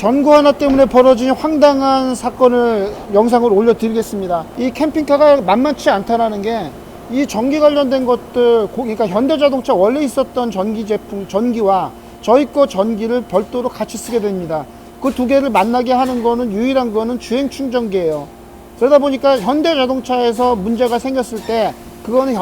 전구 하나 때문에 벌어진 황당한 사건을 영상을 올려드리겠습니다. 이 캠핑카가 만만치 않다라는 게, 이 전기 관련된 것들, 그러니까 현대자동차 원래 있었던 전기 제품, 전기와 저희 거 전기를 별도로 같이 쓰게 됩니다. 그 두 개를 만나게 하는 거는, 유일한 거는 주행 충전기예요. 그러다 보니까 현대자동차에서 문제가 생겼을 때 그거는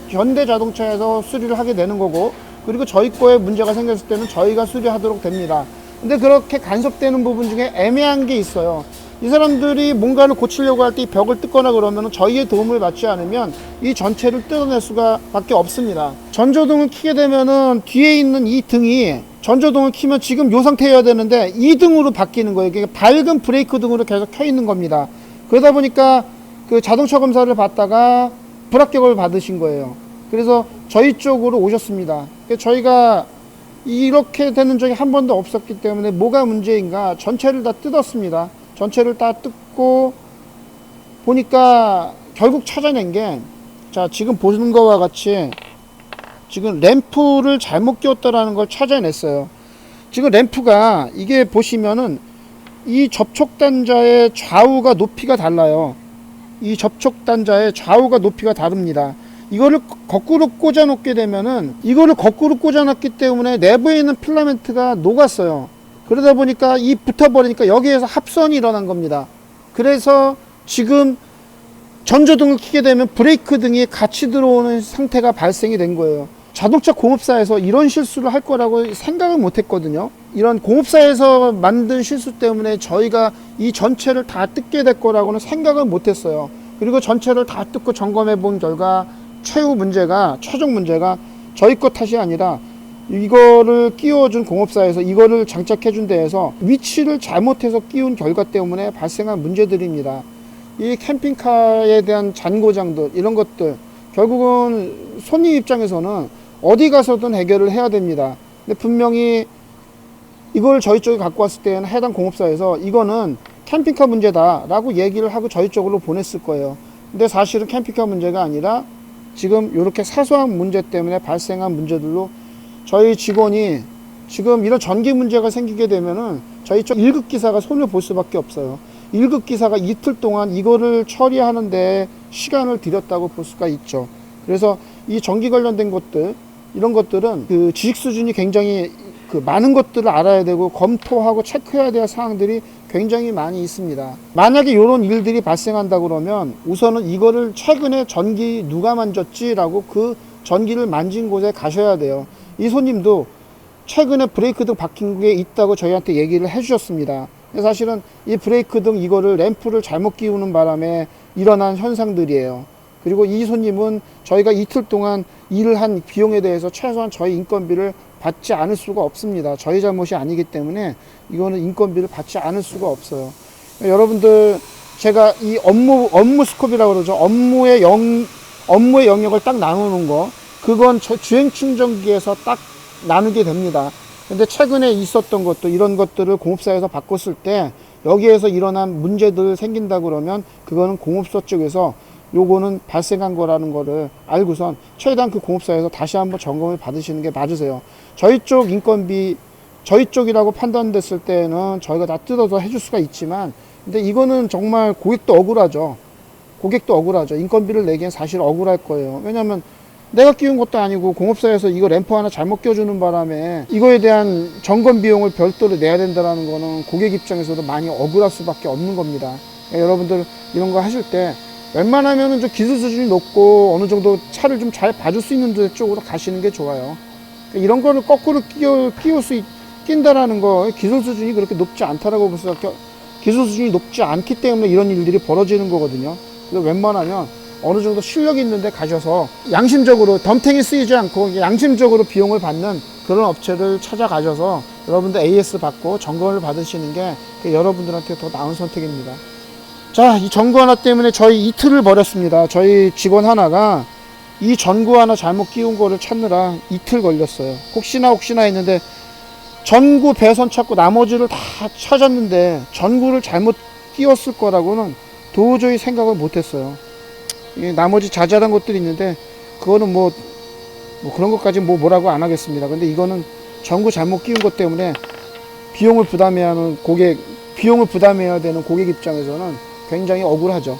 현대자동차에서 수리를 하게 되는 거고, 그리고 저희 거에 문제가 생겼을 때는 저희가 수리하도록 됩니다. 근데 그렇게 간섭되는 부분 중에 애매한 게 있어요. 이 사람들이 뭔가를 고치려고 할 때 이 벽을 뜯거나 그러면 저희의 도움을 받지 않으면 이 전체를 뜯어낼 수가 밖에 없습니다. 전조등을 켜게 되면은 뒤에 있는 이 등이, 전조등을 켜면 지금 이 상태여야 되는데 이 등으로 바뀌는 거예요. 그러니까 밝은 브레이크 등으로 계속 켜 있는 겁니다. 그러다 보니까 그 자동차 검사를 받다가 불합격을 받으신 거예요. 그래서 저희 쪽으로 오셨습니다. 저희가 이렇게 되는 적이 한 번도 없었기 때문에 뭐가 문제인가 전체를 다 뜯었습니다. 전체를 다 뜯고 보니까 결국 찾아낸 게, 자, 지금 보는 거와 같이 지금 램프를 잘못 끼웠다라는 걸 찾아냈어요. 지금 램프가, 이게 보시면은 이 접촉 단자의 좌우가 높이가 달라요. 이 접촉 단자의 좌우가 높이가 다릅니다. 이거를 거꾸로 꽂아 놓게 되면은, 이거를 거꾸로 꽂아 놨기 때문에 내부에 있는 필라멘트가 녹았어요. 그러다 보니까 이 붙어버리니까 여기에서 합선이 일어난 겁니다. 그래서 지금 전조등을 켜게 되면 브레이크 등이 같이 들어오는 상태가 발생이 된 거예요. 자동차 공업사에서 이런 실수를 할 거라고 생각을 못 했거든요. 이런 공업사에서 만든 실수 때문에 저희가 이 전체를 다 뜯게 될 거라고는 생각을 못 했어요. 그리고 전체를 다 뜯고 점검해 본 결과 최종 문제가 저희 것 탓이 아니라 이거를 끼워준 공업사에서 이거를 장착해 준 데에서 위치를 잘못해서 끼운 결과 때문에 발생한 문제들입니다. 이 캠핑카에 대한 잔고장들, 이런 것들 결국은 손님 입장에서는 어디 가서든 해결을 해야 됩니다. 근데 분명히 이걸 저희 쪽에 갖고 왔을 때는 해당 공업사에서 이거는 캠핑카 문제다 라고 얘기를 하고 저희 쪽으로 보냈을 거예요. 근데 사실은 캠핑카 문제가 아니라 지금 이렇게 사소한 문제 때문에 발생한 문제들로 저희 직원이 지금 이런 전기 문제가 생기게 되면은 저희 쪽 1급 기사가 손을 볼 수밖에 없어요. 1급 기사가 이틀 동안 이거를 처리하는데 시간을 들였다고 볼 수가 있죠. 그래서 이 전기 관련된 것들, 이런 것들은 그 지식 수준이 굉장히 많은 것들을 알아야 되고 검토하고 체크해야 될 사항들이 굉장히 많이 있습니다. 만약에 이런 일들이 발생한다 그러면 우선은 이거를 최근에 전기 누가 만졌지 라고 그 전기를 만진 곳에 가셔야 돼요. 이 손님도 최근에 브레이크 등 바뀐 게 있다고 저희한테 얘기를 해 주셨습니다. 사실은 이 브레이크 등 이거를 램프를 잘못 끼우는 바람에 일어난 현상들이에요. 그리고 이 손님은 저희가 이틀 동안 일을 한 비용에 대해서 최소한 저희 인건비를 받지 않을 수가 없습니다. 저희 잘못이 아니기 때문에 이거는 인건비를 받지 않을 수가 없어요. 여러분들, 제가 이 업무 스코프라고 그러죠. 업무의 영역을 딱 나누는 거, 그건 주행 충전기에서 딱 나누게 됩니다. 근데 최근에 있었던 것도, 이런 것들을 공업사에서 바꿨을 때 여기에서 일어난 문제들 생긴다 그러면 그거는 공업사 쪽에서 요거는 발생한 거라는 거를 알고선 최대한 그 공업사에서 다시 한번 점검을 받으시는 게 맞으세요. 저희 쪽 인건비, 저희 쪽이라고 판단됐을 때는 저희가 다 뜯어서 해줄 수가 있지만, 근데 이거는 정말 고객도 억울하죠. 인건비를 내기엔 사실 억울할 거예요. 왜냐면 내가 끼운 것도 아니고 공업사에서 이거 램프 하나 잘못 껴주는 바람에 이거에 대한 점검 비용을 별도로 내야 된다는 거는 고객 입장에서도 많이 억울할 수밖에 없는 겁니다. 여러분들 이런 거 하실 때 웬만하면 좀 기술 수준이 높고 어느 정도 차를 좀 잘 봐줄 수 있는 쪽으로 가시는 게 좋아요. 이런 거를 거꾸로 낀다라는 거, 기술 수준이 그렇게 높지 않다라고 볼 수밖에, 기술 수준이 높지 않기 때문에 이런 일들이 벌어지는 거거든요. 그래서 웬만하면 어느 정도 실력이 있는데 가셔서 양심적으로, 덤탱이 쓰이지 않고 양심적으로 비용을 받는 그런 업체를 찾아가셔서 여러분들 AS 받고 점검을 받으시는 게 여러분들한테 더 나은 선택입니다. 자, 이 전구 하나 때문에 저희 이틀을 버렸습니다. 저희 직원 하나가 이 전구 하나 잘못 끼운 거를 찾느라 이틀 걸렸어요. 혹시나 했는데 전구 배선 찾고 나머지를 다 찾았는데 전구를 잘못 끼웠을 거라고는 도저히 생각을 못 했어요. 나머지 자잘한 것들이 있는데 그거는 뭐 그런 것까지 뭐라고 안 하겠습니다. 근데 이거는 전구 잘못 끼운 것 때문에 비용을 부담해야 되는 고객 입장에서는 굉장히 억울하죠.